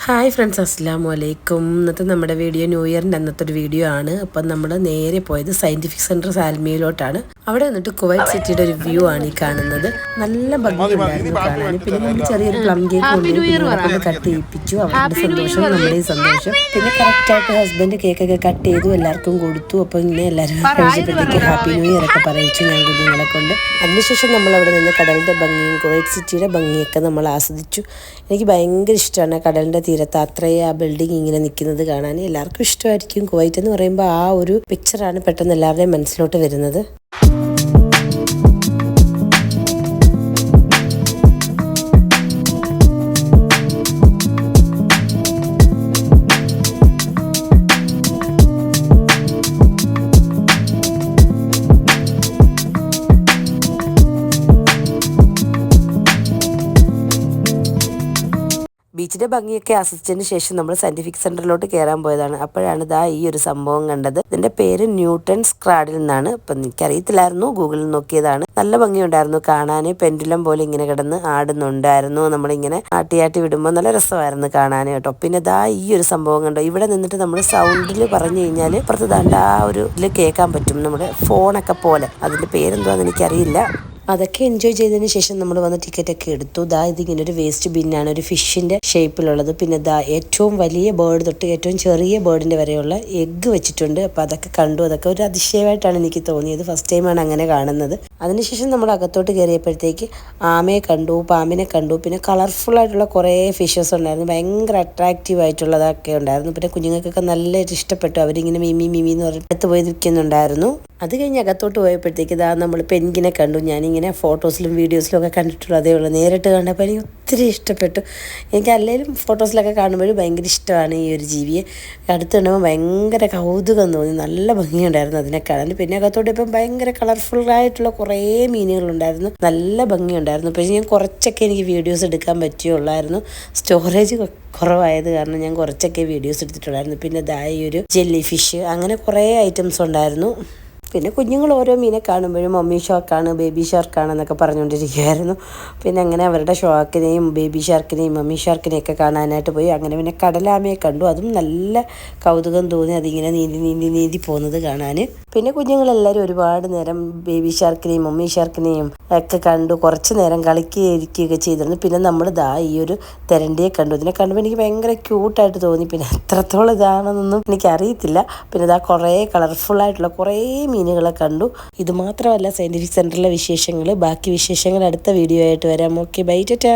Hi friends, അസ്സലാമു അലൈക്കും. ഇന്നത്തെ നമ്മുടെ വീഡിയോ ന്യൂ ഇയറിൻ്റെ അന്നത്തെ ഒരു വീഡിയോ ആണ്. അപ്പം നമ്മൾ നേരെ പോയത് സയൻറ്റിഫിക് സെൻറ്റർ സാൽമിയിലോട്ടാണ്. അവിടെ നിന്നിട്ട് കുവൈറ്റ് സിറ്റിയുടെ ഒരു വ്യൂ ആണ് ഈ കാണുന്നത്. നല്ല ഭംഗിയുണ്ടായിരുന്നു കാണാൻ. പിന്നെ നമ്മൾ ചെറിയൊരു പ്ലം കേക്ക് കൊണ്ട് കട്ട് ചെയ്യിപ്പിച്ചു. അവരുടെ സന്തോഷം നമ്മുടെയും സന്തോഷം. പിന്നെ കറക്റ്റായിട്ട് ഹസ്ബൻഡ് കേക്കൊക്കെ കട്ട് ചെയ്തു, എല്ലാവർക്കും കൊടുത്തു. അപ്പോൾ ഇങ്ങനെ എല്ലാവരും കഴിച്ചപ്പോഴത്തേക്ക് ഹാപ്പി ന്യൂ ഇയർ ഒക്കെ പറയിച്ചു ഞാൻ കുഞ്ഞുങ്ങളെ കൊണ്ട്. അതിനുശേഷം നമ്മൾ അവിടെ നിന്ന് കടലിൻ്റെ ഭംഗിയും കുവൈറ്റ് സിറ്റിയുടെ ഭംഗിയൊക്കെ നമ്മൾ ആസ്വദിച്ചു. എനിക്ക് ഭയങ്കര ഇഷ്ടമാണ് കടലിൻ്റെ തീരത്ത് അത്രയും ആ ബിൽഡിംഗ് ഇങ്ങനെ നിൽക്കുന്നത് കാണാൻ. എല്ലാവർക്കും ഇഷ്ടമായിരിക്കും. കുവൈറ്റ് എന്ന് പറയുമ്പോൾ ആ ഒരു പിക്ചറാണ് പെട്ടെന്ന് എല്ലാവരുടെയും മനസ്സിലോട്ട് വരുന്നത്. ബീച്ചിൻ്റെ ഭംഗിയൊക്കെ ആസ്വദിച്ചതിന് ശേഷം നമ്മൾ സയൻറ്റിഫിക് സെൻറ്ററിലോട്ട് കയറാൻ പോയതാണ്. അപ്പോഴാണ് ഈ ഒരു സംഭവം കണ്ടത്. ഇതിൻ്റെ പേര് ന്യൂട്ടൺസ് ക്രാഡിൽ നിന്നാണ്. ഇപ്പം എനിക്കറിയത്തില്ലായിരുന്നു, ഗൂഗിളിൽ നോക്കിയതാണ്. നല്ല ഭംഗിയുണ്ടായിരുന്നു കാണാൻ. പെൻഡുലം പോലെ ഇങ്ങനെ കിടന്ന് ആടുന്നുണ്ടായിരുന്നു. നമ്മളിങ്ങനെ ആട്ടി വിടുമ്പോൾ നല്ല രസമായിരുന്നു കാണാൻ കേട്ടോ. പിന്നെ ഈ ഒരു സംഭവം കണ്ടോ. ഇവിടെ നിന്നിട്ട് നമ്മൾ സൗണ്ടിൽ പറഞ്ഞു കഴിഞ്ഞാൽ അപ്പുറത്ത് ആ ഒരു ഇതിൽ കേൾക്കാൻ പറ്റും, നമ്മുടെ ഫോണൊക്കെ പോലെ. അതിൻ്റെ പേരെന്തുവാന്ന് എനിക്കറിയില്ല. അതൊക്കെ എൻജോയ് ചെയ്തതിന് ശേഷം നമ്മൾ വന്ന് ടിക്കറ്റൊക്കെ എടുത്തു. ഇതിങ്ങനെ ഒരു വേസ്റ്റ് ബിന്നാണ്, ഒരു ഫിഷിൻ്റെ ഷേപ്പിലുള്ളത്. പിന്നെ ഏറ്റവും വലിയ ബേർഡ് തൊട്ട് ഏറ്റവും ചെറിയ ബേർഡിൻ്റെ വരെയുള്ള എഗ്ഗ് വെച്ചിട്ടുണ്ട്. അപ്പോൾ അതൊക്കെ കണ്ടു. അതൊക്കെ ഒരു അതിശയമായിട്ടാണ് എനിക്ക് തോന്നിയത്. ഫസ്റ്റ് ടൈമാണ് അങ്ങനെ കാണുന്നത്. അതിനുശേഷം നമ്മൾ അകത്തോട്ട് കയറിയപ്പോഴത്തേക്ക് ആമയെ കണ്ടു, പാമ്പിനെ കണ്ടു. പിന്നെ കളർഫുള്ളായിട്ടുള്ള കുറേ ഫിഷസ് ഉണ്ടായിരുന്നു. ഭയങ്കര അട്രാക്റ്റീവ് ആയിട്ടുള്ളതൊക്കെ ഉണ്ടായിരുന്നു. പിന്നെ കുഞ്ഞുങ്ങൾക്കൊക്കെ നല്ല ഇഷ്ടപ്പെട്ടു. അവരിങ്ങനെ മിമി എന്ന് പറഞ്ഞിട്ട് അടുത്ത് പോയി നിൽക്കുന്നുണ്ടായിരുന്നു. അത് കഴിഞ്ഞ് അകത്തോട്ട് പോയപ്പോഴത്തേക്ക് നമ്മൾ പെൻഗിനെ കണ്ടു. ഞാനിങ്ങനെ ഫോട്ടോസിലും വീഡിയോസിലും ഒക്കെ കണ്ടിട്ടുള്ളൂ, അതേ ഉള്ളൂ. നേരിട്ട് കണ്ടപ്പോൾ എനിക്ക് ഒത്തിരി ഇഷ്ടപ്പെട്ടു. എനിക്ക് അല്ലെങ്കിലും ഫോട്ടോസിലൊക്കെ കാണുമ്പോഴും ഭയങ്കര ഇഷ്ടമാണ് ഈ ഒരു ജീവിയെ. അടുത്ത് കണ്ടപ്പോൾ ഭയങ്കര കൗതുകം തോന്നി. നല്ല ഭംഗിയുണ്ടായിരുന്നു അതിനെ കാണാൻ. പിന്നെ അകത്തോട്ട് ഇപ്പം ഭയങ്കര കളർഫുള്ളായിട്ടുള്ള കുറേ മീനുകളുണ്ടായിരുന്നു. നല്ല ഭംഗിയുണ്ടായിരുന്നു. പക്ഷേ ഞാൻ കുറച്ചൊക്കെ എനിക്ക് വീഡിയോസ് എടുക്കാൻ പറ്റുള്ളായിരുന്നു. സ്റ്റോറേജ് കുറവായത് കാരണം ഞാൻ കുറച്ചൊക്കെ വീഡിയോസ് എടുത്തിട്ടുണ്ടായിരുന്നു. പിന്നെ ഈ ഒരു ജെല്ലി ഫിഷ്, അങ്ങനെ കുറേ ഐറ്റംസ് ഉണ്ടായിരുന്നു. പിന്നെ കുഞ്ഞുങ്ങൾ ഓരോ മീനെ കാണുമ്പോഴും മമ്മി ഷാർക്കാണ്, ബേബി ഷാർക്കാണ് എന്നൊക്കെ പറഞ്ഞുകൊണ്ടിരിക്കുമായിരുന്നു. പിന്നെ അങ്ങനെ അവരുടെ ഷാർക്കിനെയും ബേബി ഷാർക്കിനെയും മമ്മി ഷാർക്കിനെയൊക്കെ കാണാനായിട്ട് പോയി. അങ്ങനെ പിന്നെ കടലാമയെ കണ്ടു. അതും നല്ല കൗതുകം തോന്നി, അതിങ്ങനെ നീന്തി പോകുന്നത് കാണാൻ. പിന്നെ കുഞ്ഞുങ്ങളെല്ലാവരും ഒരുപാട് നേരം ബേബി ഷാർക്കിനെയും മമ്മി ഷാർക്കിനെയും ഒക്കെ കണ്ടു. കുറച്ച് നേരം കളിക്കുകയൊക്കെ ചെയ്തിരുന്നു. പിന്നെ നമ്മൾ ഈ ഒരു തെരണ്ടിയെ കണ്ടു. ഇതിനെ കണ്ടുമ്പോൾ എനിക്ക് ഭയങ്കര ക്യൂട്ടായിട്ട് തോന്നി. പിന്നെ എത്രത്തോളം ഇതാണെന്നൊന്നും എനിക്കറിയത്തില്ല. പിന്നെ കുറേ കളർഫുള്ളായിട്ടുള്ള കുറേ മീനുകളെ കണ്ടു. ഇത് മാത്രമല്ല സയൻറ്റിഫിക് സെൻറ്ററിലെ വിശേഷങ്ങൾ. ബാക്കി വിശേഷങ്ങൾ അടുത്ത വീഡിയോ ആയിട്ട് വരാം. Okay, bye, Tata.